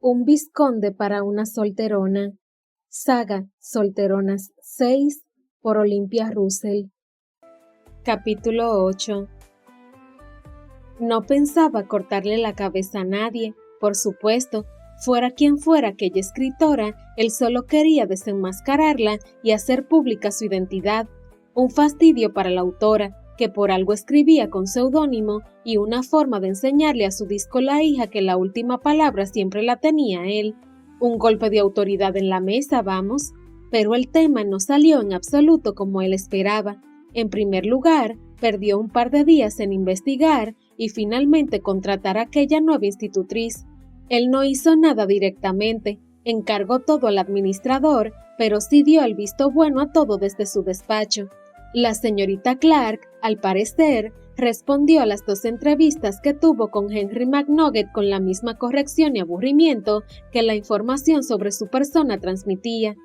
Un vizconde para una solterona. Saga Solteronas 6 por Olympia Russell. Capítulo 8. No pensaba cortarle la cabeza a nadie, por supuesto, fuera quien fuera aquella escritora, él solo quería desenmascararla y hacer pública su identidad. Un fastidio para la autora, que por algo escribía con seudónimo, y una forma de enseñarle a su disco la hija que la última palabra siempre la tenía él. Un golpe de autoridad en la mesa, vamos. Pero el tema no salió en absoluto como él esperaba. En primer lugar, perdió un par de días en investigar y finalmente contratar a aquella nueva institutriz. Él no hizo nada directamente, encargó todo al administrador, pero sí dio el visto bueno a todo desde su despacho. La señorita Clark, al parecer, respondió a las 2 entrevistas que tuvo con Henry McNugget con la misma corrección y aburrimiento que la información sobre su persona transmitía.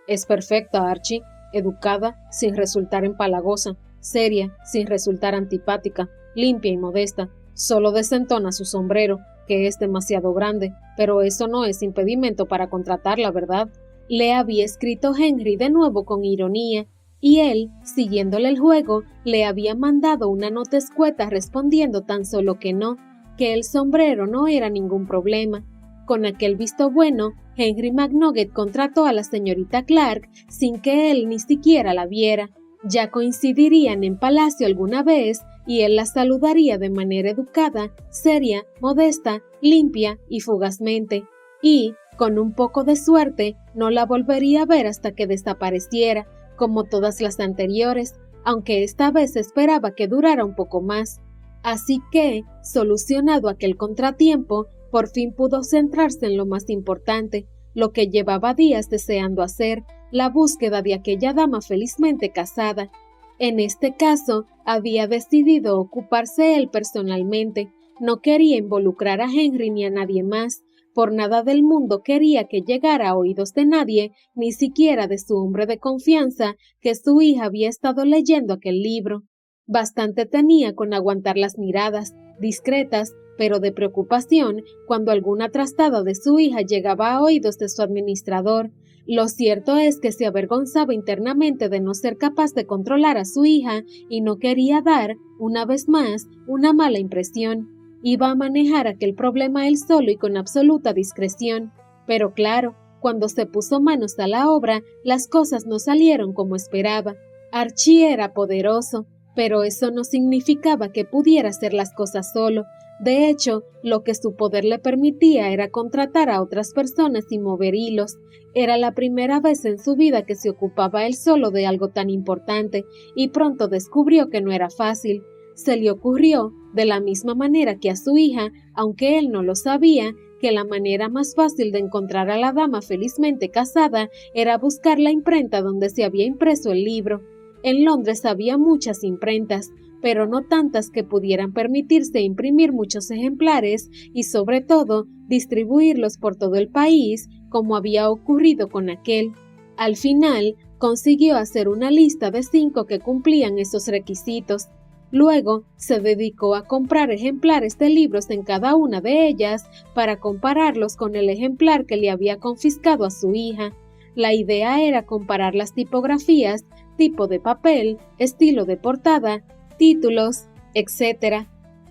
Es perfecta, Archie, educada, sin resultar empalagosa, seria, sin resultar antipática, limpia y modesta. Solo desentona su sombrero, que es demasiado grande, pero eso no es impedimento para contratarla, ¿verdad? Le había escrito Henry de nuevo con ironía, y él, siguiéndole el juego, le había mandado una nota escueta respondiendo tan solo que no, que el sombrero no era ningún problema. Con aquel visto bueno, Henry McNugget contrató a la señorita Clark sin que él ni siquiera la viera. Ya coincidirían en palacio alguna vez y él la saludaría de manera educada, seria, modesta, limpia y fugazmente. Y, con un poco de suerte, no la volvería a ver hasta que desapareciera, como todas las anteriores, aunque esta vez esperaba que durara un poco más. Así que, solucionado aquel contratiempo, por fin pudo centrarse en lo más importante, lo que llevaba días deseando hacer, la búsqueda de aquella dama felizmente casada. En este caso, había decidido ocuparse él personalmente. No quería involucrar a Henry ni a nadie más. Por nada del mundo quería que llegara a oídos de nadie, ni siquiera de su hombre de confianza, que su hija había estado leyendo aquel libro. Bastante tenía con aguantar las miradas, discretas, pero de preocupación, cuando alguna trastada de su hija llegaba a oídos de su administrador. Lo cierto es que se avergonzaba internamente de no ser capaz de controlar a su hija y no quería dar, una vez más, una mala impresión. Iba a manejar aquel problema él solo y con absoluta discreción. Pero claro, cuando se puso manos a la obra, las cosas no salieron como esperaba. Archie era poderoso, pero eso no significaba que pudiera hacer las cosas solo. De hecho, lo que su poder le permitía era contratar a otras personas y mover hilos. Era la primera vez en su vida que se ocupaba él solo de algo tan importante, y pronto descubrió que no era fácil. Se le ocurrió, de la misma manera que a su hija, aunque él no lo sabía, que la manera más fácil de encontrar a la dama felizmente casada era buscar la imprenta donde se había impreso el libro. En Londres había muchas imprentas, pero no tantas que pudieran permitirse imprimir muchos ejemplares y, sobre todo, distribuirlos por todo el país, como había ocurrido con aquel. Al final, consiguió hacer una lista de 5 que cumplían esos requisitos. Luego, se dedicó a comprar ejemplares de libros en cada una de ellas para compararlos con el ejemplar que le había confiscado a su hija. La idea era comparar las tipografías, tipo de papel, estilo de portada, títulos, etc.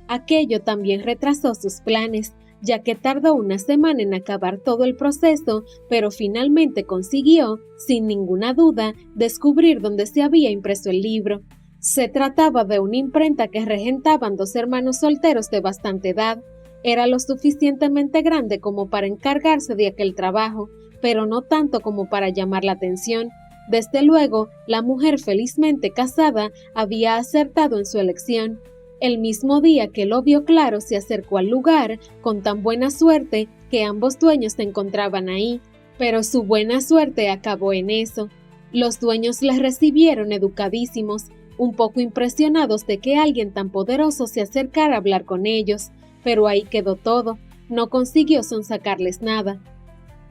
Aquello también retrasó sus planes, ya que tardó una semana en acabar todo el proceso, pero finalmente consiguió, sin ninguna duda, descubrir dónde se había impreso el libro. Se trataba de una imprenta que regentaban 2 hermanos solteros de bastante edad. Era lo suficientemente grande como para encargarse de aquel trabajo, pero no tanto como para llamar la atención. Desde luego, la mujer felizmente casada había acertado en su elección. El mismo día que lo vio claro, se acercó al lugar, con tan buena suerte que ambos dueños se encontraban ahí. Pero su buena suerte acabó en eso. Los dueños les recibieron educadísimos, un poco impresionados de que alguien tan poderoso se acercara a hablar con ellos, pero ahí quedó todo. No consiguió sonsacarles nada.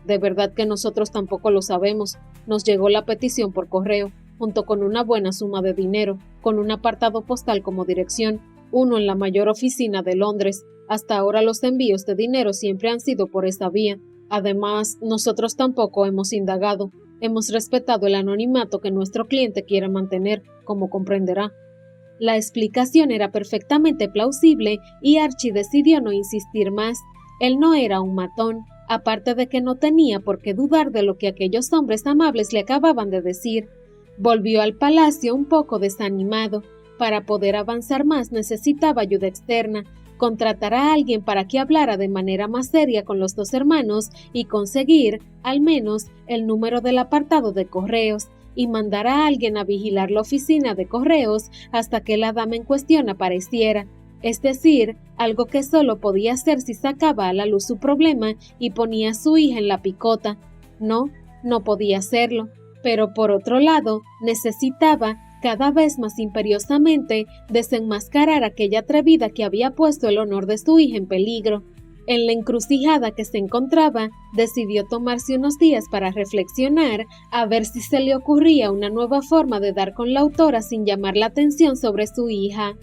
De verdad que nosotros tampoco lo sabemos. Nos llegó la petición por correo, junto con una buena suma de dinero, con un apartado postal como dirección, uno en la mayor oficina de Londres. Hasta ahora los envíos de dinero siempre han sido por esa vía. Además, nosotros tampoco hemos indagado. Hemos respetado el anonimato que nuestro cliente quiere mantener, como comprenderá. La explicación era perfectamente plausible y Archie decidió no insistir más. Él no era un matón, aparte de que no tenía por qué dudar de lo que aquellos hombres amables le acababan de decir. Volvió al palacio un poco desanimado. Para poder avanzar más necesitaba ayuda externa. Contratar a alguien para que hablara de manera más seria con los dos hermanos y conseguir, al menos, el número del apartado de correos, y mandar a alguien a vigilar la oficina de correos hasta que la dama en cuestión apareciera. Es decir, algo que solo podía hacer si sacaba a la luz su problema y ponía a su hija en la picota. No podía hacerlo. Pero por otro lado, necesitaba, cada vez más imperiosamente, desenmascarar a aquella atrevida que había puesto el honor de su hija en peligro. En la encrucijada que se encontraba, decidió tomarse unos días para reflexionar, a ver si se le ocurría una nueva forma de dar con la autora sin llamar la atención sobre su hija.